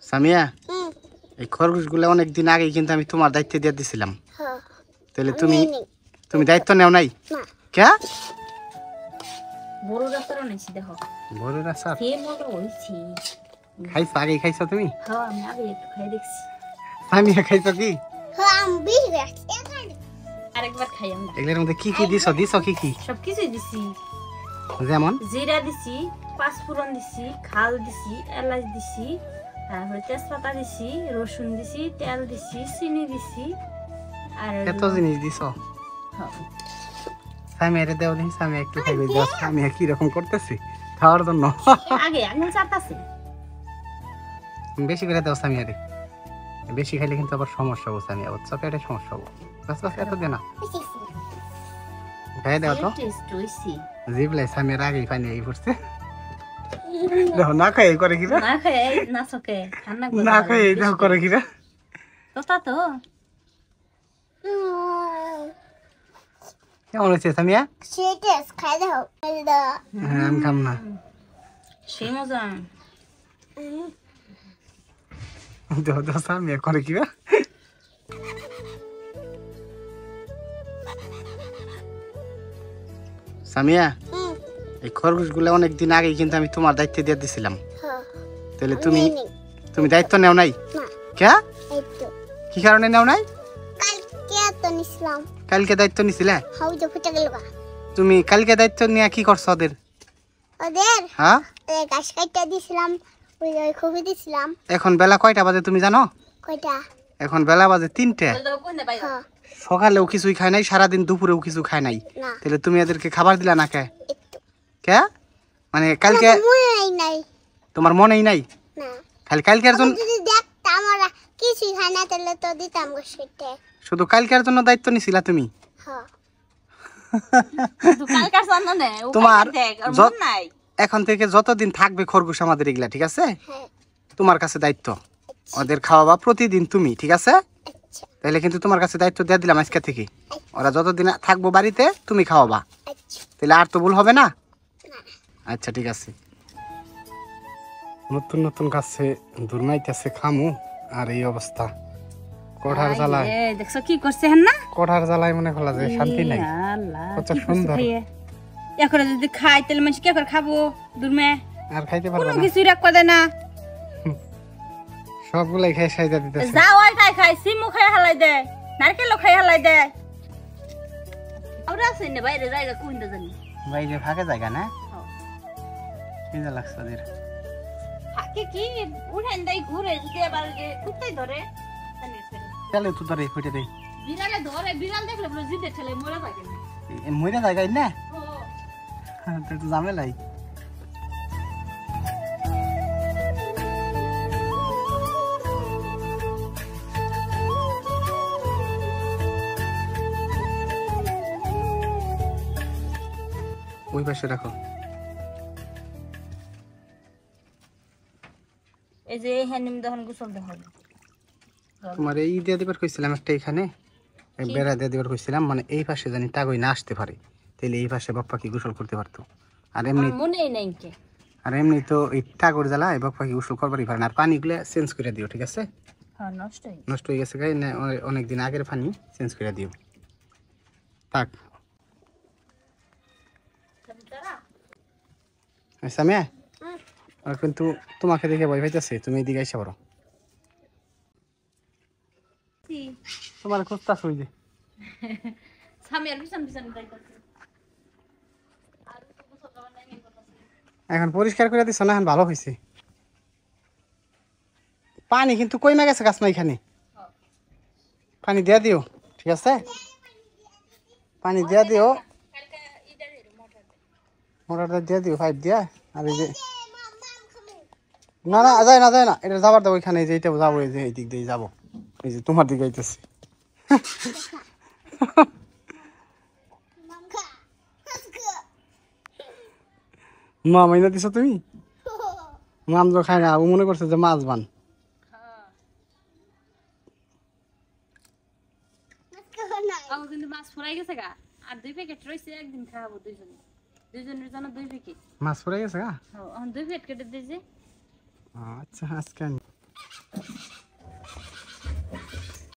সামিয়া এই খরগোশগুলো অনেকদিন আগে কিন্তু আমি তোমার দায়িত্ব দিয়ে দিছিলাম। তাহলে তুমি দায়িত্ব নেও নাই কে? বড় রাস্তার নিছি দেখো বড় রাস্তা সে মতো হইছি খাইছো আগে খাইছো তুমি? হ্যাঁ আমি আগে একটু খাই দেখছি। সামিয়া খাইছো কি? হ্যাঁ আমি বেশি রাখছি আরেকবার খাই আমরা। এগুলোর মধ্যে কি কি দিছো কি কি? সব কিছুই দিছি, যেমন জিরা দিছি, পাঁচফোড়ন দিছি, খাল দিছি, এলাচ দিছি, তারপরে তেজপাতা দিছি, রসুন দিছি, তেল দিছি, চিনি দিছি আর এত জিনিস দিছো। হ্যাঁ সামিয়ারে দেও দিন, সামিয়া একটু খাইবে। দাও সামিয়া কি রকম করতেছে খাওয়ার জন্য। আগে আঙুল চাটাছে বেশি করে দাও সামিয়ারে, বেশি খাইলে কিন্তু আবার সমস্যা হবে। সামিয়া বুঝছো, পেটে সমস্যা হবে। বাস বাস এত দে না, খাই দাও তো। টেস্ট হইছি জিবলাই সামিয়ার আগেই পানি এই পড়ছে। দেখো না খাই করে কিরা, না খাই না সকে খানা না খাই দেখো করে কিরা। তোতা তো কেমন হয়েছে সামিয়া? সেটাস খাই দাও হ্যাঁ আমি খাম না। সেই মজা। দেখো দেখো সামিয়া করে কিরা। সামিয়া এই খরগোশগুলো অনেকদিন আগে কিন্তু আমি তোমার দায়িত্ব দিয়ে দিছিলাম। তাহলে তুমি দায়িত্ব নেও নাই কে? কি কারণে নেও নাই? কালকে দায়িত্ব নিছিলে? তুমি কালকে দায়িত্ব নিয়ে কি করছো ওদের? হ্যাঁ গাছ কাটতে দিছিলাম, ওই কফি দিছিলাম। এখন বেলা কয়টা বাজে তুমি জানো? কয়টা? এখন বেলা বাজে 3টা। সকালেও কিছুই খায় নাই, সারাদিন দুপুরেও কিছু খায় নাই। তাহলে তুমি এদেরকে খাবার দিলা না কে? কে মানে কালকে তোমার মনেই নাই? খালি কালকের জন্য দেখতাম ওরা কিছুই খায় না, তাহলে তো দিতাম গোসইতে। শুধু কালকের জন্য দায়িত্ব নিছিলা তুমি? তোমার এখন থেকে যতদিন থাকবে খরগোশ আমাদের এগুলা, ঠিক আছে? তোমার কাছে দায়িত্ব, ওদের খাওয়াবা প্রতিদিন তুমি, ঠিক আছে? তাহলে কিন্তু তোমার কাছে দায়িত্ব দিয়ে দিলাম আজকে থেকে। ওরা যতদিন থাকবো বাড়িতে তুমি খাওয়াবা, তাহলে আর তো ভুল হবে না। আচ্ছা ঠিক আছে। নতুন নতুন গাছে দুর্নাইতেছে খামু, আর এই অবস্থা কঠার জ্বালায়। দেখছো কি করছে না? কঠার জ্বালায় মনে হলো যে শান্তি নাই। কত সুন্দর। এখন যদি খাই তাহলে মানুষ কি করে খাবো? দুর্মে আর খাইতে পারবে না, কিছু রাখবা দেয় না, সবগুলাই খাই সাইজা দিতেছে। যা ওইটাই খাই, সিমু খাই হালাই দেয়, নারকেলও খাই হালাই দেয়। আমরা আছে না বাইরে জায়গা কোনটা জানি, বাইরে ফাঁকা জায়গা না? কি যা লাগছে ওদের ফাঁকে কি উড়ান দেয় ঘুরে, যদি আবার কুত্তাই ধরে চলে তো ধরে ফুটে দেয়। বিড়ালে ধরে, বিড়াল দেখলে বলে জিদে ঠেলে মরে যায় না, মরে জায়গায় না তো একটু ঝামেলাই। ওই পাশে রাখো। এই যে হ্যানিম দহন গোসল দেওয়া হবে। তোমার এই দিয়ে দিবার কইছিলাম একটা, এখানে বেড়া দিয়ে দিবার কইছিলাম, মানে এই পাশে জানি টাগই না আসতে পারে, তাহলে এই পাশে বাপ্পা কি গোসল করতে পারতো। আর এমনি মনেই নাই কে, আর এমনি তো এই টাগর জ্বালা এই বাপ্পা কি গোসল করবারই পারে না। আর পানিগুলো চেঞ্জ করে দিও, ঠিক আছে? হ্যাঁ নষ্ট হয়ে গেছে গাই না, অনেকদিন আগের পানি চেঞ্জ করে দিও। থাক সামিয়া, আর কিন্তু তোমাকে দেখে ভয় পাইতেছে, তুমি এদিকে আইসা পারো। তোমার খুঁজতাছ ওই যে এখন পরিষ্কার করে দিছ না, এখন ভালো হয়েছে। পানি কিন্তু কইমা গেছে গাছ না, এখানে পানি দিয়া দিও, ঠিক আছে? পানি দিয়া দিও, মোটরটা দিয়া দিও, পাইপ দিয়া। আর এই যে না না যায় না, যায় না, এটা যাবার দাও ওইখানে, যে এটা যাবো, এই যে এই দিক দিয়ে যাবো, এই যে তোমার দিকে আইতেছে। মা মাইনা দিছো তুমি? মাম তো খায় না, ও মনে করছে যে মাছ বান। কিন্তু মাছ ফুরাই গেছে গা, আর 2 প্যাকেট রয়েছে, একদিন খাওয়াবো দুইজনে, দুইজনের জন্য 2 প্যাকেট। মাছ পড়ে গেছে গা? হ্যাঁ, 2 প্যাকেট কেটে দিয়েছে। আচ্ছা আজকে